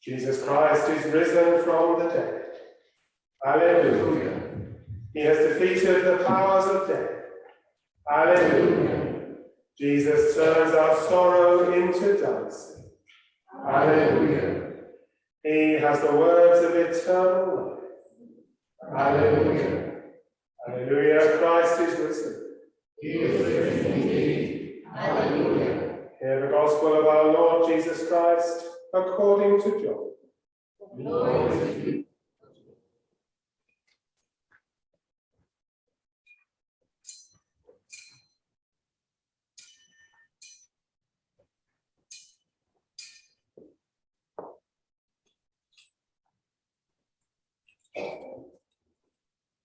Jesus Christ is risen from the dead. Alleluia. He has defeated the powers of death. Alleluia. Jesus turns our sorrow into dancing. Alleluia. He has the words of eternal life. Alleluia. Alleluia. Christ is risen. He is risen indeed. Alleluia. Hear the gospel of our Lord Jesus Christ according to John. Glory to you.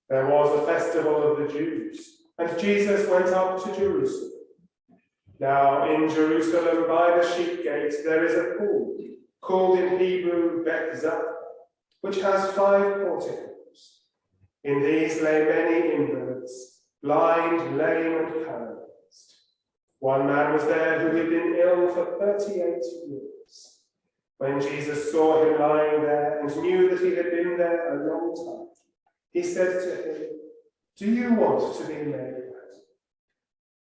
There was a festival of the Jews, and Jesus went up to Jerusalem. Now in Jerusalem by the sheep gate there is a pool, called in Hebrew Bethzatha, which has 5 porticos. In these lay many invalids, blind, lame, and paralyzed. One man was there who had been ill for 38 years. When Jesus saw him lying there and knew that he had been there a long time, he said to him, "Do you want to be made well?"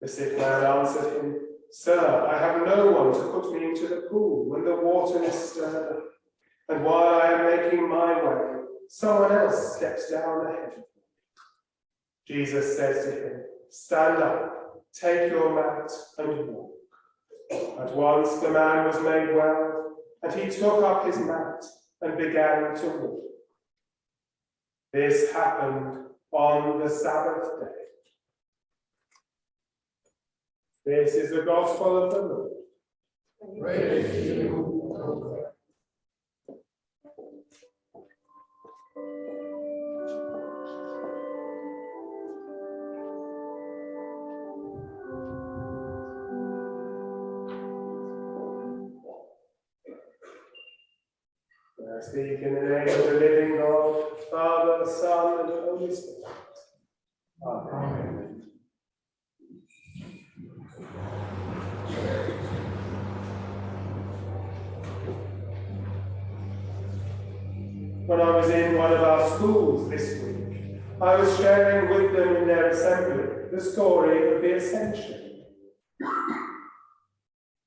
The sick man answered him, "Sir, I have no one to put me into the pool when the water is stirred up, and while I am making my way, someone else steps down ahead of me." Jesus said to him, "Stand up, take your mat and walk." At once the man was made well, and he took up his mat and began to walk. This happened on the Sabbath day. This is the gospel of the Lord. Praise to you, O Lord. I speak in the name of the living God, Father, Son, and Holy Spirit. Amen. When I was in one of our schools this week, I was sharing with them in their assembly the story of the Ascension.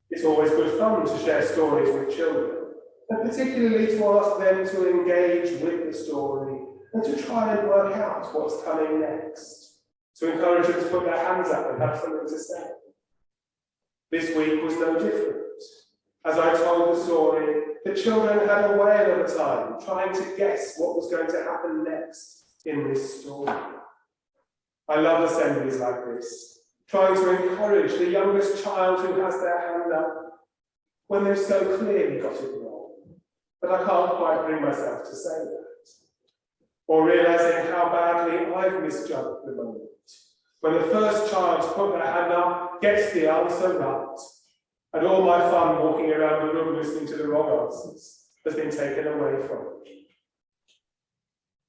It's always good fun to share stories with children, and particularly to ask them to engage with the story and to try and work out what's coming next, to encourage them to put their hands up and have something to say. This week was no different. As I told the story, the children had a whale of a time trying to guess what was going to happen next in this story. I love assemblies like this, trying to encourage the youngest child who has their hand up when they've so clearly got it wrong. But I can't quite bring myself to say that. Or realizing how badly I've misjudged the moment, when the first child to put their hand up gets the answer right, and all my fun walking around the room listening to the wrong answers has been taken away from me.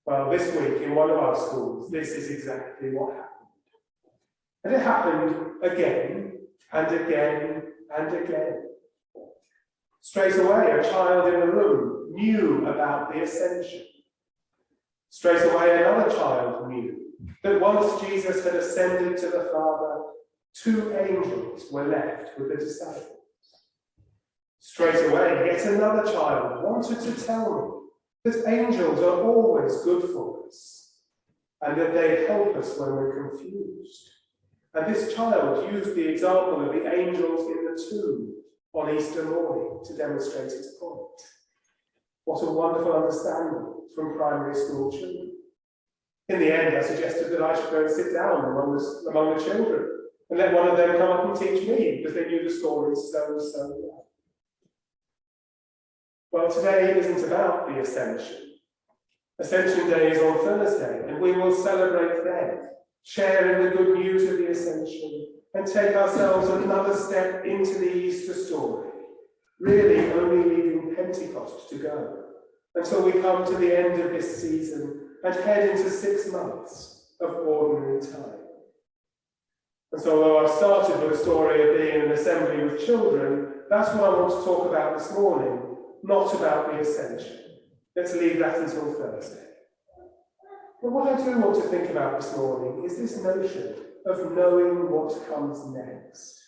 Well, this week in one of our schools, this is exactly what happened. And it happened again and again and again. Straight away, a child in the room knew about the Ascension. Straight away, another child knew that once Jesus had ascended to the Father, 2 angels were left with the disciples. Straight away, yet another child wanted to tell me that angels are always good for us, and that they help us when we're confused. And this child used the example of the angels in the tomb on Easter morning to demonstrate his point. What a wonderful understanding from primary school children. In the end, I suggested that I should go and sit down among the children and let one of them come up and teach me, because they knew the stories so well. Well, today isn't about the Ascension. Ascension Day is on Thursday, and we will celebrate then, share in the good news of the Ascension, and take ourselves another step into the Easter story, really only leaving Pentecost to go, until we come to the end of this season and head into 6 months of ordinary time. And so although I've started with a story of being in an assembly with children, that's what I want to talk about this morning, not about the ascension. Let's leave that until Thursday. But what I do want to think about this morning is this notion of knowing what comes next.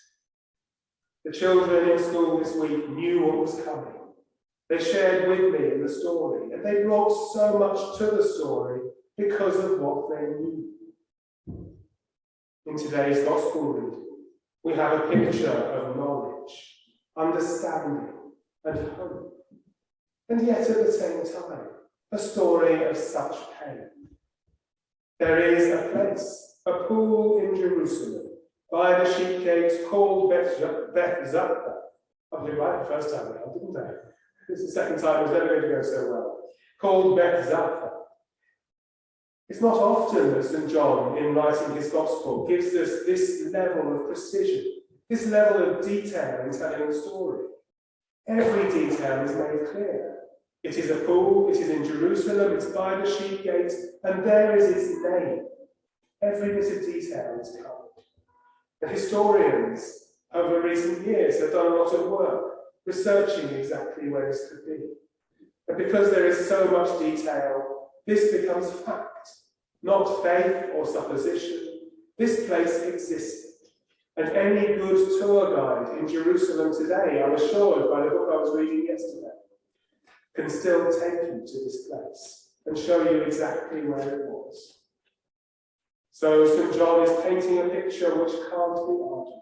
The children in school this week knew what was coming. They shared with me in the story, and they brought so much to the story because of what they knew. In today's gospel reading, we have a picture of knowledge, understanding, and hope. And yet at the same time, a story of such pain. There is a place, a pool in Jerusalem, by the sheep gates called Bethzatha. I did right the first time around, didn't I? This is the second time, it was never going to go so well. Called Bethzatha. It's not often that St. John, in writing his Gospel, gives us this level of precision, this level of detail in telling the story. Every detail is made clear. It is a pool, it is in Jerusalem, it's by the sheep gate, and there is its name. Every bit of detail is covered. The historians over recent years have done a lot of work researching exactly where this could be. And because there is so much detail, this becomes fact, not faith or supposition. This place existed. And any good tour guide in Jerusalem today, I'm assured by the book I was reading yesterday, can still take you to this place and show you exactly where it was. So St. John is painting a picture which can't be argued.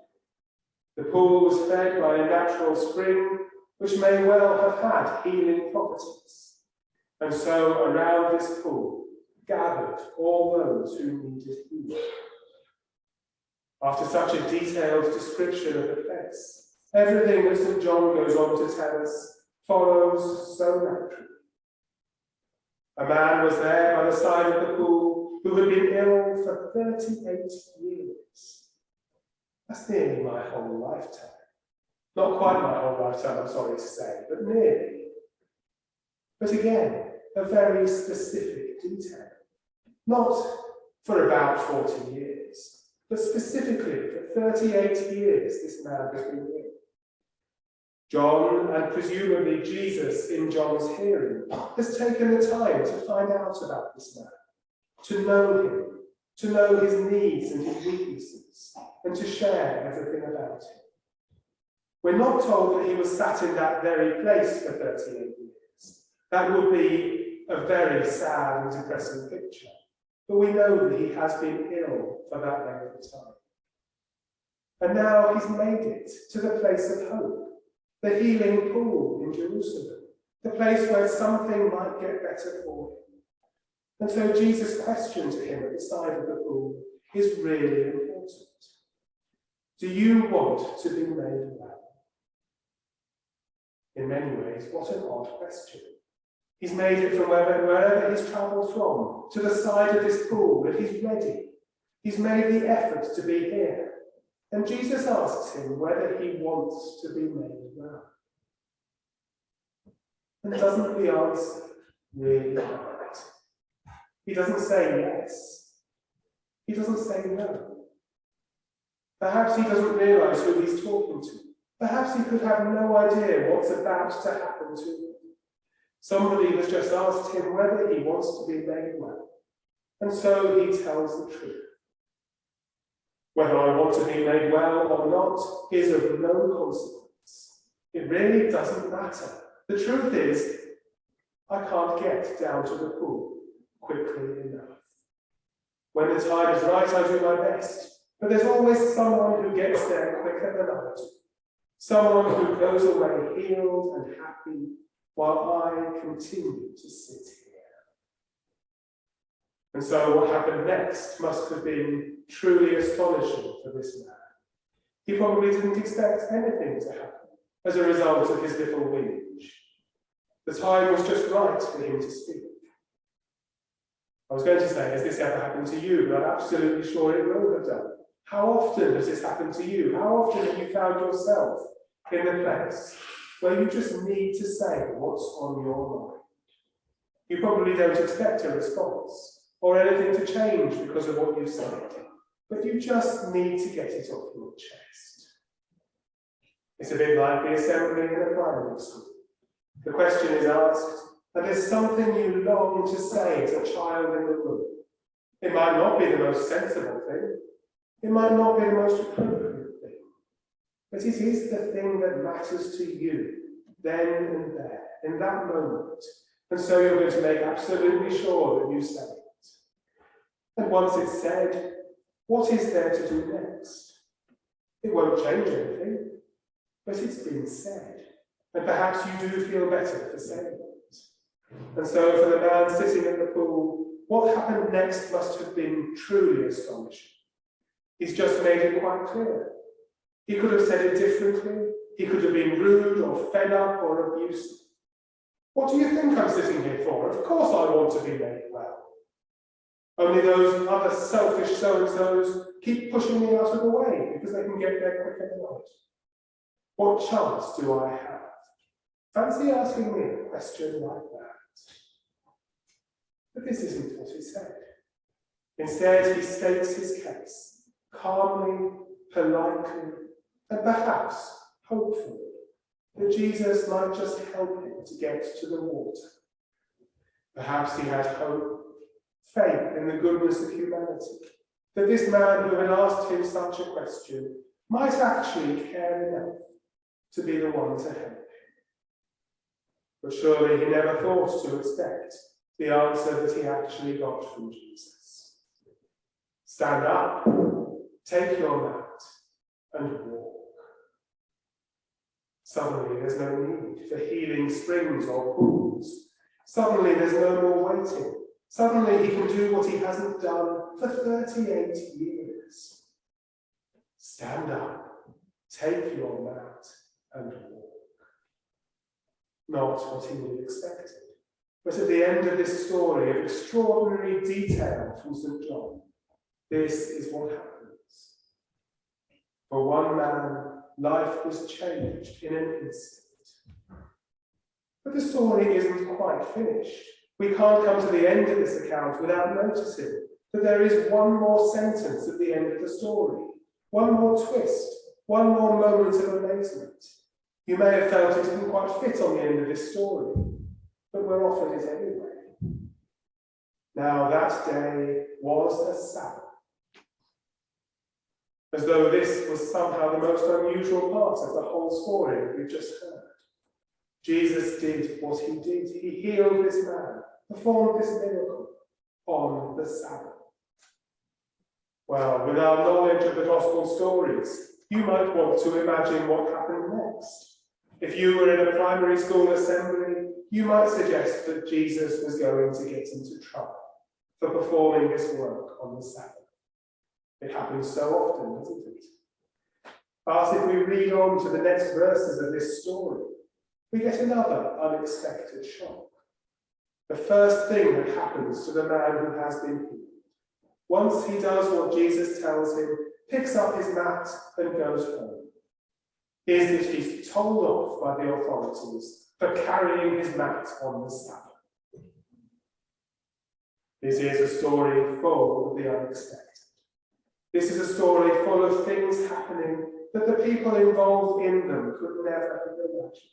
The pool was fed by a natural spring, which may well have had healing properties. And so around this pool gathered all those who needed healing. After such a detailed description of the place, everything that St. John goes on to tell us follows so naturally. A man was there by the side of the pool who had been ill for 38 years. That's nearly my whole lifetime. Not quite my whole lifetime, I'm sorry to say, but nearly. But again, a very specific detail. Not for about 40 years, but specifically for 38 years this man has been ill. John, and presumably Jesus in John's hearing, has taken the time to find out about this man, to know him, to know his needs and his weaknesses, and to share everything about him. We're not told that he was sat in that very place for 38 years. That would be a very sad and depressing picture. But we know that he has been ill for that length of time. And now he's made it to the place of hope. The healing pool in Jerusalem, the place where something might get better for him. And so Jesus' question to him at the side of the pool is really important. Do you want to be made well? In many ways, what an odd question. He's made it from wherever he's travelled from, to the side of this pool, and he's ready. He's made the effort to be here. And Jesus asks him whether he wants to be made well. And doesn't the answer really hurt? He doesn't say yes. He doesn't say no. Perhaps he doesn't realise who he's talking to. Perhaps he could have no idea what's about to happen to him. Somebody has just asked him whether he wants to be made well. And so he tells the truth. Whether I want to be made well or not is of no consequence. It really doesn't matter. The truth is, I can't get down to the pool quickly enough. When the time is right, I do my best. But there's always someone who gets there quicker than I do. Someone who goes away healed and happy while I continue to sit here. And so what happened next must have been truly astonishing for this man. He probably didn't expect anything to happen as a result of his little whinge. The time was just right for him to speak. I was going to say, has this ever happened to you? But I'm absolutely sure it will have done. How often has this happened to you? How often have you found yourself in the place where you just need to say what's on your mind? You probably don't expect a response or anything to change because of what you said, but you just need to get it off your chest. It's a bit like the assembly in a primary school. The question is asked, and there's something you long to say as a child in the room. It might not be the most sensible thing. It might not be the most appropriate thing. But it is the thing that matters to you then and there, in that moment. And so you're going to make absolutely sure that you say it. And once it's said, what is there to do next? It won't change anything, but it's been said. And perhaps you do feel better for saying it. And so for the man sitting at the pool, what happened next must have been truly astonishing. He's just made it quite clear. He could have said it differently. He could have been rude or fed up or abusive. What do you think I'm sitting here for? Of course I want to be made well. Only those other selfish so-and-sos keep pushing me out of the way because they can get there quicker than I. What chance do I have? Fancy asking me a question like that. But this isn't what he said. Instead, he states his case, calmly, politely, and perhaps, hopefully, that Jesus might just help him to get to the water. Perhaps he had hope, faith in the goodness of humanity, that this man who had asked him such a question might actually care enough to be the one to help him. But surely he never thought to expect the answer that he actually got from Jesus. Stand up, take your mat, and walk. Suddenly there's no need for healing springs or pools. Suddenly there's no more waiting. Suddenly he can do what he hasn't done for 38 years. Stand up, take your mat, and walk. Not what he would have expected. But at the end of this story of extraordinary detail from St. John, this is what happens. For one man, life was changed in an instant. But the story isn't quite finished. We can't come to the end of this account without noticing that there is one more sentence at the end of the story, one more twist, one more moment of amazement. You may have felt it didn't quite fit on the end of this story, but we're offered it anyway. Now that day was a Sabbath. As though this was somehow the most unusual part of the whole story that we've just heard. Jesus did what he did. He healed this man, performed this miracle on the Sabbath. Well, with our knowledge of the gospel stories, you might want to imagine what happened next. If you were in a primary school assembly, you might suggest that Jesus was going to get into trouble for performing this work on the Sabbath. It happens so often, doesn't it? But if we read on to the next verses of this story, we get another unexpected shock. The first thing that happens to the man who has been healed, once he does what Jesus tells him, picks up his mat and goes home, is that he's told off by the authorities for carrying his mat on the Sabbath. This is a story full of the unexpected. This is a story full of things happening that the people involved in them could never have imagined.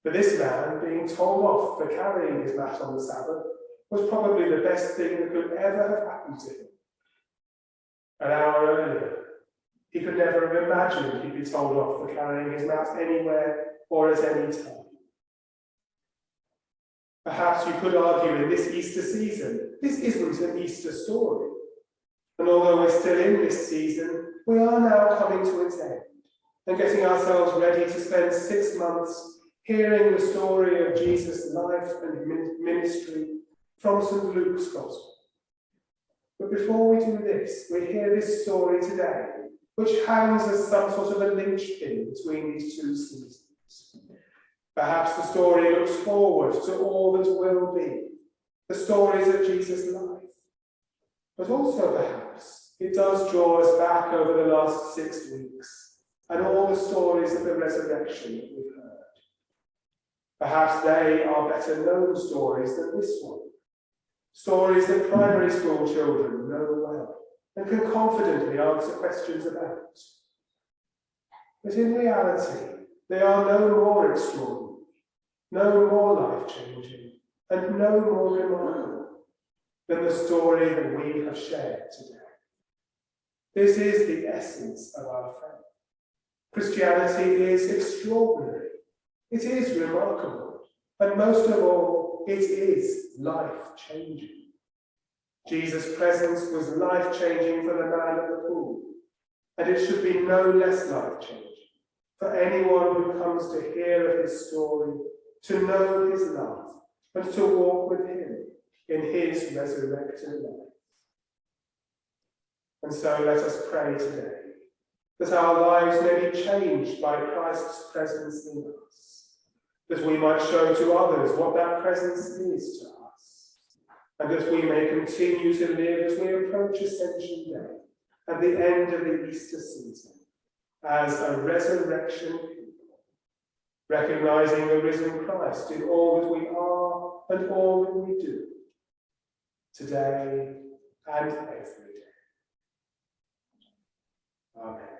For this man, being told off for carrying his mat on the Sabbath was probably the best thing that could ever have happened to him. An hour earlier, he could never have imagined he'd be told off for carrying his mat anywhere or at any time. Perhaps you could argue in this Easter season, this isn't an Easter story. And although we're still in this season, we are now coming to its end and getting ourselves ready to spend 6 months hearing the story of Jesus' life and ministry from St. Luke's Gospel. But before we do this, we hear this story today, which hangs as some sort of a linchpin between these two seasons. Perhaps the story looks forward to all that will be, the stories of Jesus' life. But also perhaps it does draw us back over the last 6 weeks and all the stories of the resurrection that we've heard. Perhaps they are better known stories than this one. Stories that primary school children know well and can confidently answer questions about. But in reality, they are no more extraordinary, no more life-changing, and no more remarkable than the story that we have shared today. This is the essence of our faith. Christianity is extraordinary. It is remarkable. And most of all, it is life-changing. Jesus' presence was life-changing for the man at the pool. And it should be no less life-changing for anyone who comes to hear of his story, to know his love, and to walk with him in his resurrected life. And so let us pray today that our lives may be changed by Christ's presence in us, that we might show to others what that presence is to us, and that we may continue to live as we approach Ascension Day at the end of the Easter season as a resurrection people, recognizing the risen Christ in all that we are and all that we do, today and every day. Amen.